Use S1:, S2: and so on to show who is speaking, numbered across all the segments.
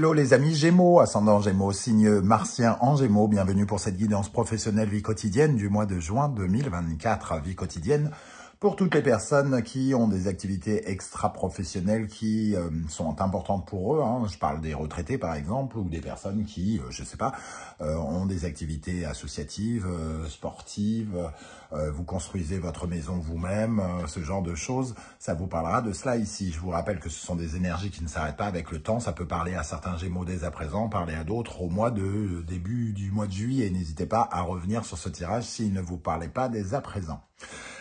S1: hello les amis Gémeaux, ascendant Gémeaux, signe martien en Gémeaux. Bienvenue pour cette guidance professionnelle vie quotidienne du mois de juin 2024. Vie quotidienne pour toutes les personnes qui ont des activités extra-professionnelles qui sont importantes pour eux. Je parle des retraités par exemple, ou des personnes qui, je sais pas, ont des activités associatives, sportives, vous construisez votre maison vous-même, ce genre de choses. Ça vous parlera de cela ici. Je vous rappelle que ce sont des énergies qui ne s'arrêtent pas avec le temps. Ça peut parler à certains Gémeaux dès à présent, parler à d'autres au mois de début du mois de juillet. N'hésitez pas à revenir sur ce tirage s'il ne vous parlait pas dès à présent.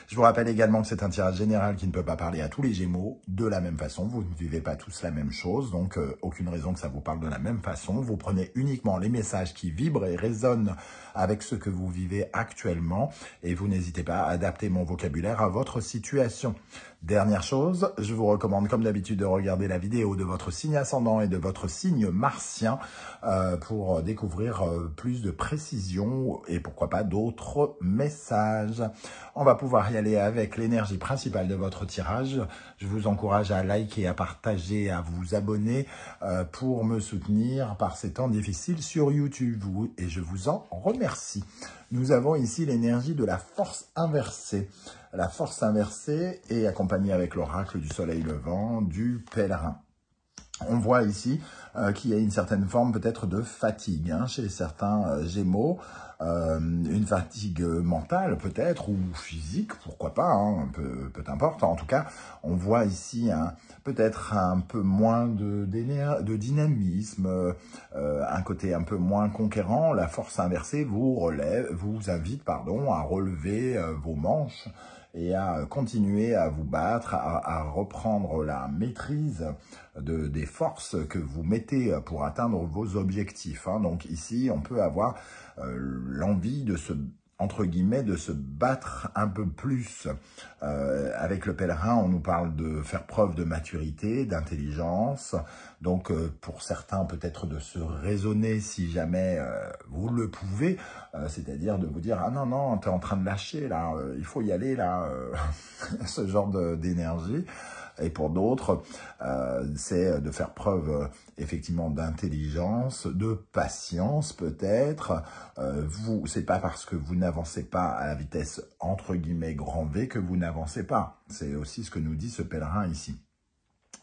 S1: Je vous rappelle également que c'est un tirage général qui ne peut pas parler à tous les Gémeaux de la même façon. Vous ne vivez pas tous la même chose, donc aucune raison que ça vous parle de la même façon. Vous prenez uniquement les messages qui vibrent et résonnent avec ce que vous vivez actuellement et vous n'hésitez pas à adapter mon vocabulaire à votre situation. Dernière chose, je vous recommande comme d'habitude de regarder la vidéo de votre signe ascendant et de votre signe martien pour découvrir plus de précision et pourquoi pas d'autres messages. On va pouvoir y aller avec l'énergie principale de votre tirage. Je vous encourage à liker, à partager, à vous abonner pour me soutenir par ces temps difficiles sur YouTube et je vous en remercie. Nous avons ici l'énergie de la force inversée. La force inversée est accompagnée avec l'oracle du soleil levant, du pèlerin. On voit ici qu'il y a une certaine forme peut-être de fatigue chez certains Gémeaux, une fatigue mentale peut-être ou physique, pourquoi pas, peu importe. En tout cas, on voit ici peut-être un peu moins de dynamisme, un côté un peu moins conquérant. La force inversée vous invite à relever vos manches et à continuer à vous battre, à reprendre la maîtrise des forces que vous mettez pour atteindre vos objectifs. Donc ici, on peut avoir l'envie de entre guillemets, de se battre un peu plus. Avec le pèlerin, on nous parle de faire preuve de maturité, d'intelligence. Donc, pour certains, peut-être de se raisonner si jamais vous le pouvez. C'est-à-dire de vous dire, ah non, t'es en train de lâcher, là, il faut y aller, là. Ce genre d'énergie. Et pour d'autres, c'est de faire preuve effectivement d'intelligence, de patience peut-être. C'est pas parce que vous n'avancez pas à la vitesse entre guillemets grand V que vous n'avancez pas. C'est aussi ce que nous dit ce pèlerin ici.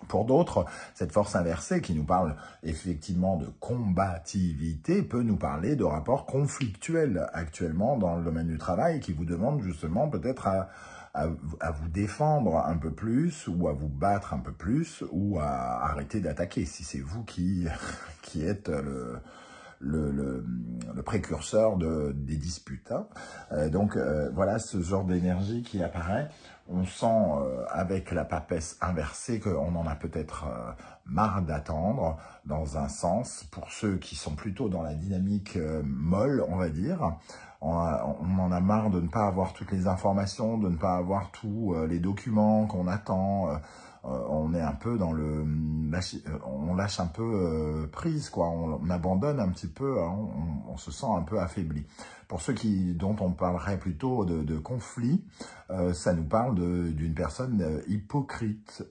S1: Pour d'autres, cette force inversée qui nous parle effectivement de combativité peut nous parler de rapports conflictuels actuellement dans le domaine du travail qui vous demande justement peut-être à vous défendre un peu plus ou à vous battre un peu plus ou à arrêter d'attaquer si c'est vous qui êtes le précurseur des disputes. Donc voilà ce genre d'énergie qui apparaît. On sent avec la papesse inversée qu'on en a peut-être marre d'attendre dans un sens. Pour ceux qui sont plutôt dans la dynamique molle, on va dire, on en a marre de ne pas avoir toutes les informations, de ne pas avoir tous les documents qu'on attend. On est un peu dans on lâche un peu prise, quoi. On abandonne un petit peu, on se sent un peu affaibli. Pour ceux dont on parlerait plutôt de conflit, ça nous parle d'une personne hypocrite.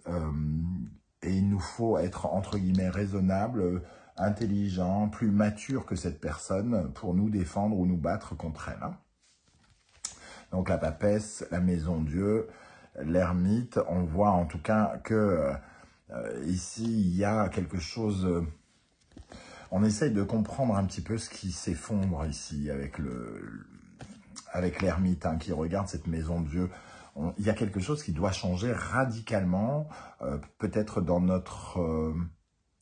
S1: Et il nous faut être, entre guillemets, raisonnable, intelligent, plus mature que cette personne pour nous défendre ou nous battre contre elle. Donc la papesse, la maison Dieu, l'ermite, on voit en tout cas que ici, il y a quelque chose... on essaye de comprendre un petit peu ce qui s'effondre ici avec l'ermite qui regarde cette maison Dieu. Il y a quelque chose qui doit changer radicalement, peut-être dans notre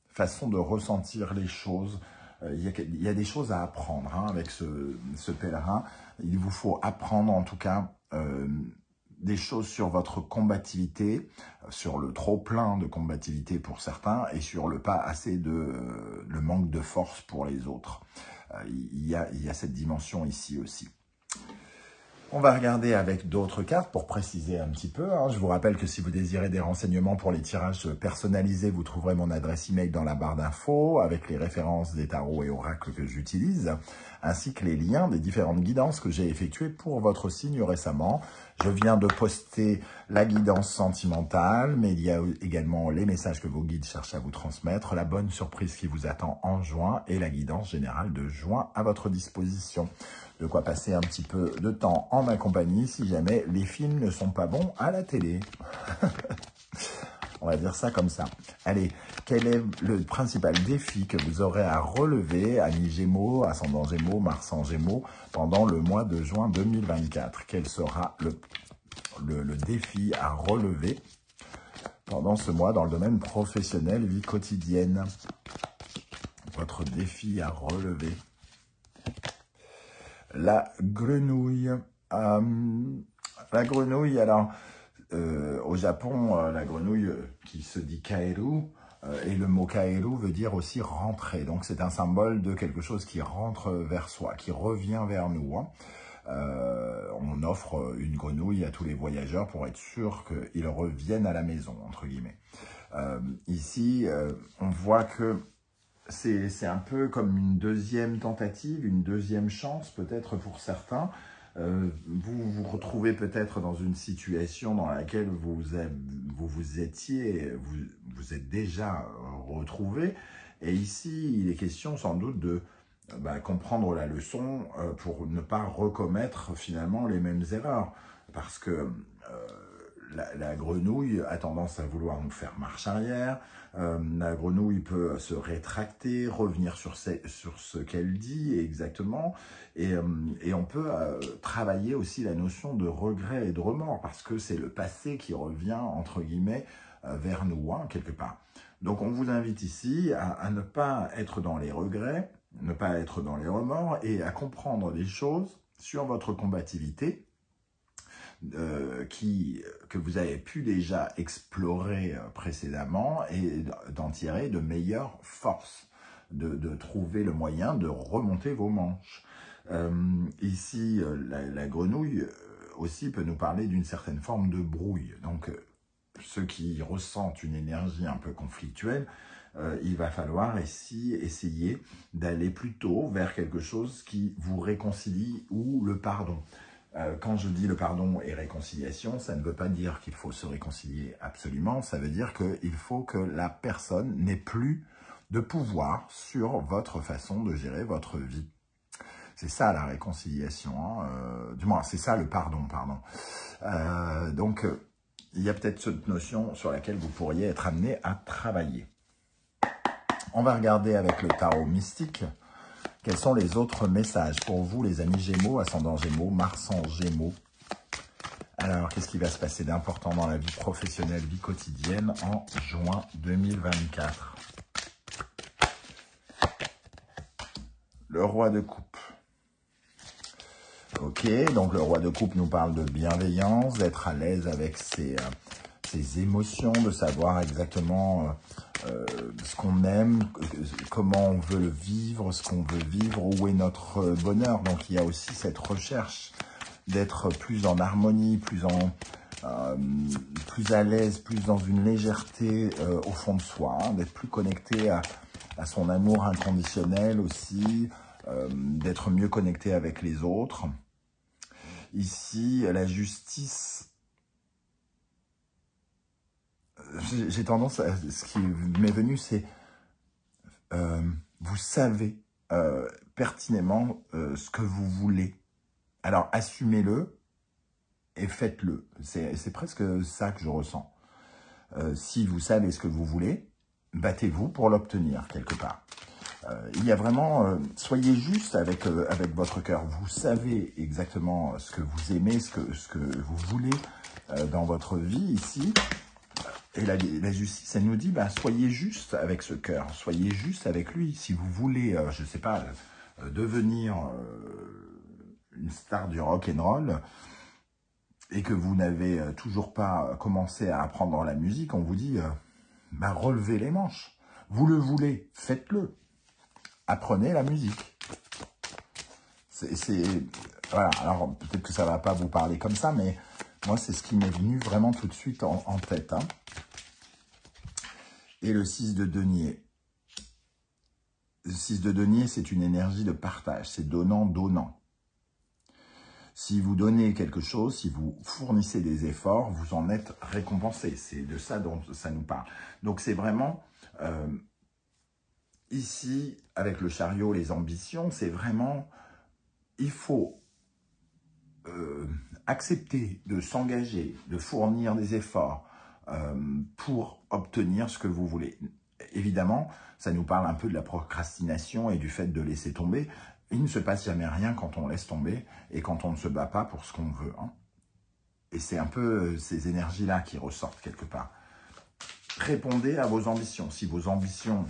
S1: façon de ressentir les choses. Il y a des choses à apprendre avec ce pèlerin. Il vous faut apprendre en tout cas des choses sur votre combativité, sur le trop-plein de combativité pour certains et sur le pas assez le manque de force pour les autres. Il y a cette dimension ici aussi. On va regarder avec d'autres cartes pour préciser un petit peu. Je vous rappelle que si vous désirez des renseignements pour les tirages personnalisés, vous trouverez mon adresse email dans la barre d'infos avec les références des tarots et oracles que j'utilise, ainsi que les liens des différentes guidances que j'ai effectuées pour votre signe récemment. Je viens de poster la guidance sentimentale, mais il y a également les messages que vos guides cherchent à vous transmettre, la bonne surprise qui vous attend en juin et la guidance générale de juin à votre disposition. De quoi passer un petit peu de temps en ma compagnie si jamais les films ne sont pas bons à la télé. On va dire ça comme ça. Allez, quel est le principal défi que vous aurez à relever, ami Gémeaux, ascendant Gémeaux, Mars en Gémeaux, pendant le mois de juin 2024? Quel sera le défi à relever pendant ce mois dans le domaine professionnel, vie quotidienne? Votre défi à relever. La grenouille. La grenouille, alors, au Japon, la grenouille qui se dit kaeru, et le mot kaeru veut dire aussi rentrer. Donc, c'est un symbole de quelque chose qui rentre vers soi, qui revient vers nous. On offre une grenouille à tous les voyageurs pour être sûr qu'ils reviennent à la maison, entre guillemets. Ici, on voit que c'est un peu comme une deuxième tentative, une deuxième chance peut-être pour certains. Vous vous retrouvez peut-être dans une situation dans laquelle vous êtes déjà retrouvé. Et ici, il est question sans doute de comprendre la leçon pour ne pas recommettre finalement les mêmes erreurs. Parce que la grenouille a tendance à vouloir nous faire marche arrière. La grenouille peut se rétracter, revenir sur ce qu'elle dit exactement. Et on peut travailler aussi la notion de regret et de remords, parce que c'est le passé qui revient, entre guillemets, vers nous, quelque part. Donc on vous invite ici à ne pas être dans les regrets, ne pas être dans les remords, et à comprendre des choses sur votre combativité, que vous avez pu déjà explorer précédemment, et d'en tirer de meilleures forces, de trouver le moyen de remonter vos manches. Ici, la grenouille aussi peut nous parler d'une certaine forme de brouille. Donc, ceux qui ressentent une énergie un peu conflictuelle, il va falloir ici essayer d'aller plutôt vers quelque chose qui vous réconcilie, ou le pardon. Quand je dis le pardon et réconciliation, ça ne veut pas dire qu'il faut se réconcilier absolument, ça veut dire qu'il faut que la personne n'ait plus de pouvoir sur votre façon de gérer votre vie. C'est ça la réconciliation, du moins c'est ça le pardon, pardon. Donc il y a peut-être cette notion sur laquelle vous pourriez être amené à travailler. On va regarder avec le tarot mystique. Quels sont les autres messages pour vous, les amis Gémeaux, ascendant Gémeaux, Mars en Gémeaux? Alors, qu'est-ce qui va se passer d'important dans la vie professionnelle, vie quotidienne en juin 2024? Le roi de coupe. Ok, donc le roi de coupe nous parle de bienveillance, d'être à l'aise avec ses émotions, de savoir exactement ce qu'on aime, comment on veut le vivre, ce qu'on veut vivre, où est notre bonheur. Donc il y a aussi cette recherche d'être plus en harmonie, plus à l'aise, plus dans une légèreté au fond de soi, d'être plus connecté à son amour inconditionnel aussi, d'être mieux connecté avec les autres. Ici, la justice, j'ai tendance à... Ce qui m'est venu, c'est... vous savez pertinemment ce que vous voulez. Alors, assumez-le et faites-le. C'est presque ça que je ressens. Si vous savez ce que vous voulez, battez-vous pour l'obtenir quelque part. Il y a vraiment, soyez juste avec votre cœur. Vous savez exactement ce que vous aimez, ce que vous voulez dans votre vie ici. Et la justice, elle nous dit, soyez juste avec ce cœur, soyez juste avec lui. Si vous voulez, je ne sais pas, devenir une star du rock'n'roll, et que vous n'avez toujours pas commencé à apprendre la musique, on vous dit, relevez les manches. Vous le voulez, faites-le. Apprenez la musique. Voilà, alors peut-être que ça ne va pas vous parler comme ça, mais moi, c'est ce qui m'est venu vraiment tout de suite en tête. Hein. Et le 6 de denier. Le 6 de denier, c'est une énergie de partage, c'est donnant-donnant. Si vous donnez quelque chose, si vous fournissez des efforts, vous en êtes récompensé. C'est de ça dont ça nous parle. Donc c'est vraiment, ici, avec le chariot, les ambitions, c'est vraiment, il faut accepter de s'engager, de fournir des efforts pour obtenir ce que vous voulez. Évidemment, ça nous parle un peu de la procrastination et du fait de laisser tomber. Il ne se passe jamais rien quand on laisse tomber et quand on ne se bat pas pour ce qu'on veut. Hein. Et c'est un peu ces énergies-là qui ressortent quelque part. Répondez à vos ambitions. Si vos ambitions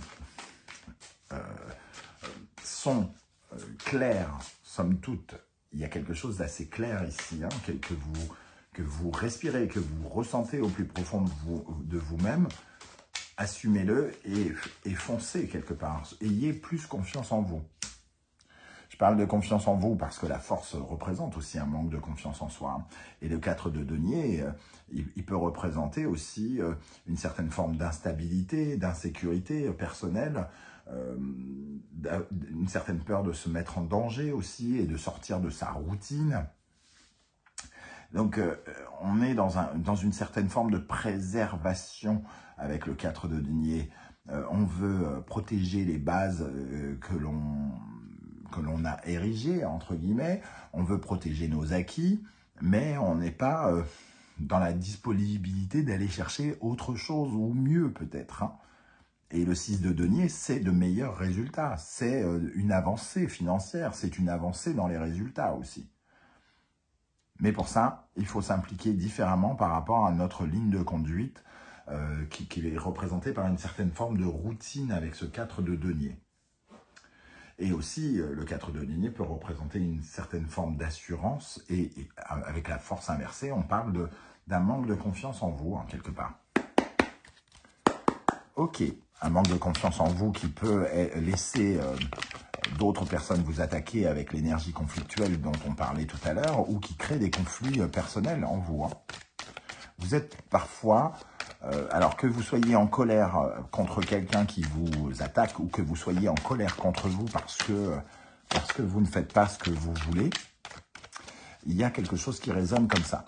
S1: sont claires, somme toute, il y a quelque chose d'assez clair ici, hein, que vous respirez, que vous ressentez au plus profond de vous-même, assumez-le et foncez quelque part. Ayez plus confiance en vous. Je parle de confiance en vous parce que la force représente aussi un manque de confiance en soi. Hein. Et le 4 de denier, il peut représenter aussi une certaine forme d'instabilité, d'insécurité personnelle, une certaine peur de se mettre en danger aussi et de sortir de sa routine. Donc, on est dans une certaine forme de préservation avec le 4 de denier. On veut protéger les bases que l'on a érigées, entre guillemets. On veut protéger nos acquis, mais on n'est pas dans la disponibilité d'aller chercher autre chose ou mieux peut-être. Hein. Et le 6 de denier, c'est de meilleurs résultats. C'est une avancée financière, c'est une avancée dans les résultats aussi. Mais pour ça, il faut s'impliquer différemment par rapport à notre ligne de conduite qui est représentée par une certaine forme de routine avec ce 4 de denier. Et aussi, le 4 de denier peut représenter une certaine forme d'assurance et avec la force inversée, on parle d'un manque de confiance en vous, hein, quelque part. Ok, un manque de confiance en vous qui peut laisser d'autres personnes vous attaquer avec l'énergie conflictuelle dont on parlait tout à l'heure ou qui crée des conflits personnels en vous. Hein. Vous êtes parfois, alors que vous soyez en colère contre quelqu'un qui vous attaque ou que vous soyez en colère contre vous parce que vous ne faites pas ce que vous voulez, il y a quelque chose qui résonne comme ça.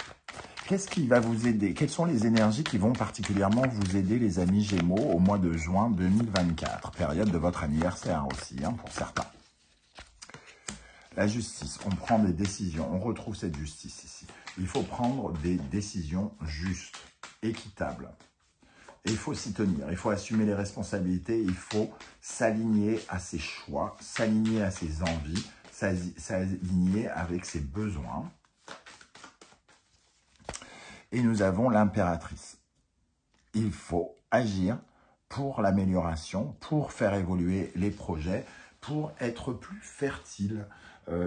S1: Qu'est-ce qui va vous aider? Quelles sont les énergies qui vont particulièrement vous aider, les amis Gémeaux, au mois de juin 2024, période de votre anniversaire aussi, hein, pour certains. La justice, on prend des décisions, on retrouve cette justice ici. Il faut prendre des décisions justes, équitables. Et il faut s'y tenir, il faut assumer les responsabilités, il faut s'aligner à ses choix, s'aligner à ses envies, s'aligner avec ses besoins. Et nous avons l'impératrice. Il faut agir pour l'amélioration, pour faire évoluer les projets, pour être plus fertile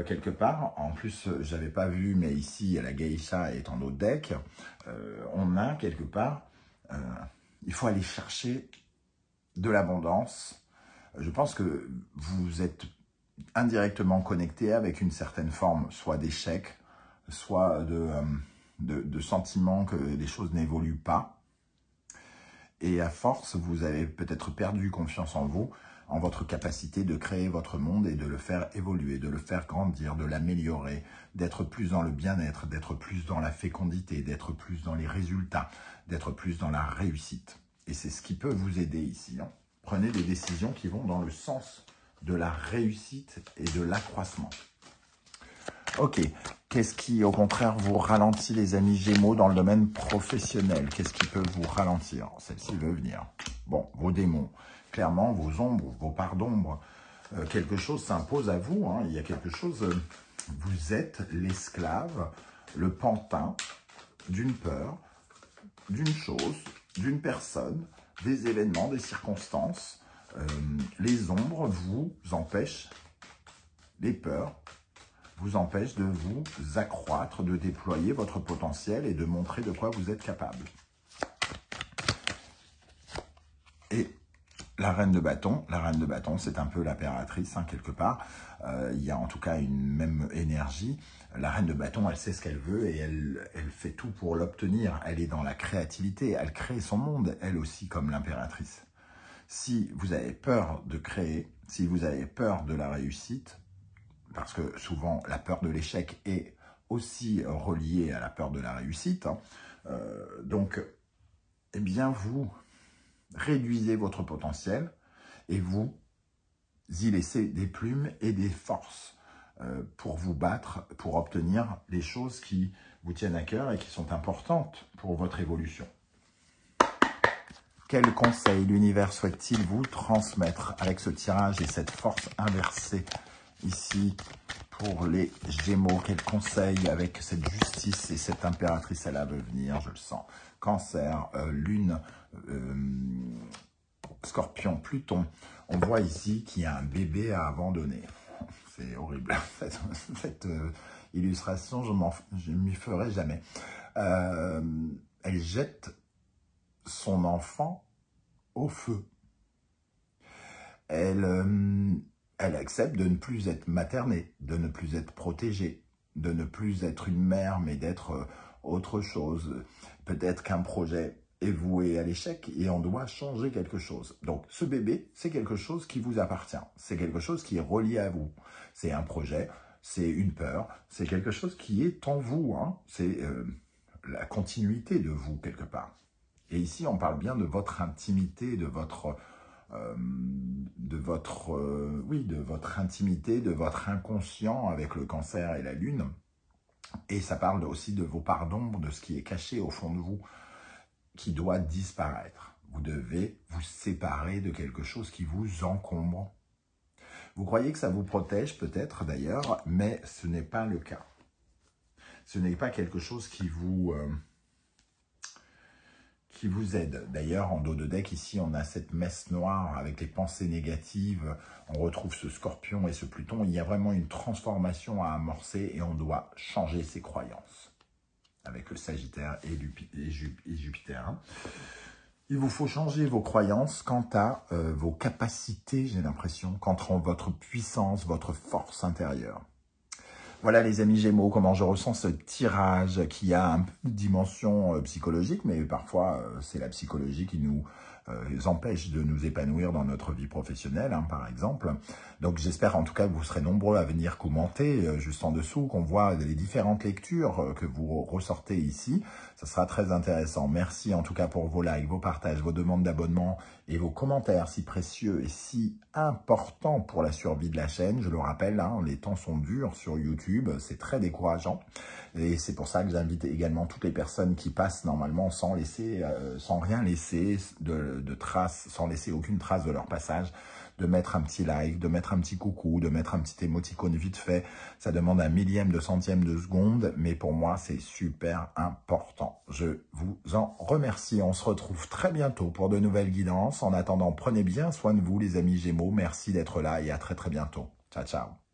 S1: quelque part. En plus, je n'avais pas vu, mais ici, la geisha est en notre deck. On a quelque part, il faut aller chercher de l'abondance. Je pense que vous êtes indirectement connecté avec une certaine forme, soit d'échec, soit de sentiment que les choses n'évoluent pas. Et à force, vous avez peut-être perdu confiance en vous, en votre capacité de créer votre monde et de le faire évoluer, de le faire grandir, de l'améliorer, d'être plus dans le bien-être, d'être plus dans la fécondité, d'être plus dans les résultats, d'être plus dans la réussite. Et c'est ce qui peut vous aider ici. Hein. Prenez des décisions qui vont dans le sens de la réussite et de l'accroissement. Ok, qu'est-ce qui, au contraire, vous ralentit, les amis Gémeaux, dans le domaine professionnel? Qu'est-ce qui peut vous ralentir? Celle-ci veut venir. Bon, vos démons, clairement, vos ombres, vos parts d'ombre, quelque chose s'impose à vous. Hein. Il y a quelque chose, vous êtes l'esclave, le pantin d'une peur, d'une chose, d'une personne, des événements, des circonstances. Les ombres vous empêchent, les peurs, vous empêche de vous accroître, de déployer votre potentiel et de montrer de quoi vous êtes capable. Et La reine de bâton, c'est un peu l'impératrice, hein, quelque part. Il y a en tout cas une même énergie. La reine de bâton, elle sait ce qu'elle veut et elle fait tout pour l'obtenir. Elle est dans la créativité, elle crée son monde, elle aussi, comme l'impératrice. Si vous avez peur de créer, si vous avez peur de la réussite, parce que souvent la peur de l'échec est aussi reliée à la peur de la réussite, hein, donc, eh bien, vous réduisez votre potentiel et vous y laissez des plumes et des forces pour vous battre, pour obtenir les choses qui vous tiennent à cœur et qui sont importantes pour votre évolution. Quel conseil l'univers souhaite-t-il vous transmettre avec ce tirage et cette force inversée ici pour les Gémeaux? Quel conseil avec cette justice et cette impératrice à la venir, je le sens. Cancer, Lune, Scorpion, Pluton. On voit ici qu'il y a un bébé à abandonner. C'est horrible. Cette illustration, je ne m'y ferai jamais. Elle jette son enfant au feu. Elle accepte de ne plus être maternée, de ne plus être protégée, de ne plus être une mère, mais d'être autre chose. Peut-être qu'un projet est voué à l'échec et on doit changer quelque chose. Donc, ce bébé, c'est quelque chose qui vous appartient. C'est quelque chose qui est relié à vous. C'est un projet, c'est une peur, c'est quelque chose qui est en vous. Hein. C'est la continuité de vous, quelque part. Et ici, on parle bien de votre intimité, de votre intimité, de votre inconscient avec le cancer et la lune. Et ça parle aussi de vos parts d'ombre, de ce qui est caché au fond de vous, qui doit disparaître. Vous devez vous séparer de quelque chose qui vous encombre. Vous croyez que ça vous protège peut-être d'ailleurs, mais ce n'est pas le cas. Ce n'est pas quelque chose qui vous aide. D'ailleurs, en dos de deck, ici, on a cette messe noire avec les pensées négatives. On retrouve ce Scorpion et ce Pluton. Il y a vraiment une transformation à amorcer et on doit changer ses croyances avec le Sagittaire et Jupiter. Hein. Il vous faut changer vos croyances quant à vos capacités, j'ai l'impression, quant à votre puissance, votre force intérieure. Voilà les amis Gémeaux, comment je ressens ce tirage qui a un peu de dimension psychologique, mais parfois c'est la psychologie qui nous empêche de nous épanouir dans notre vie professionnelle, hein, par exemple. Donc j'espère en tout cas que vous serez nombreux à venir commenter juste en dessous, qu'on voit les différentes lectures que vous ressortez ici. Ça sera très intéressant. Merci en tout cas pour vos likes, vos partages, vos demandes d'abonnement et vos commentaires si précieux et si importants pour la survie de la chaîne. Je le rappelle, hein, les temps sont durs sur YouTube, c'est très décourageant. Et c'est pour ça que j'invite également toutes les personnes qui passent normalement sans rien laisser de traces, sans laisser aucune trace de leur passage, de mettre un petit like, de mettre un petit coucou, de mettre un petit émoticône vite fait. Ça demande un millième de centième de seconde, mais pour moi, c'est super important. Je vous en remercie. On se retrouve très bientôt pour de nouvelles guidances. En attendant, prenez bien soin de vous, les amis Gémeaux. Merci d'être là et à très très bientôt. Ciao, ciao.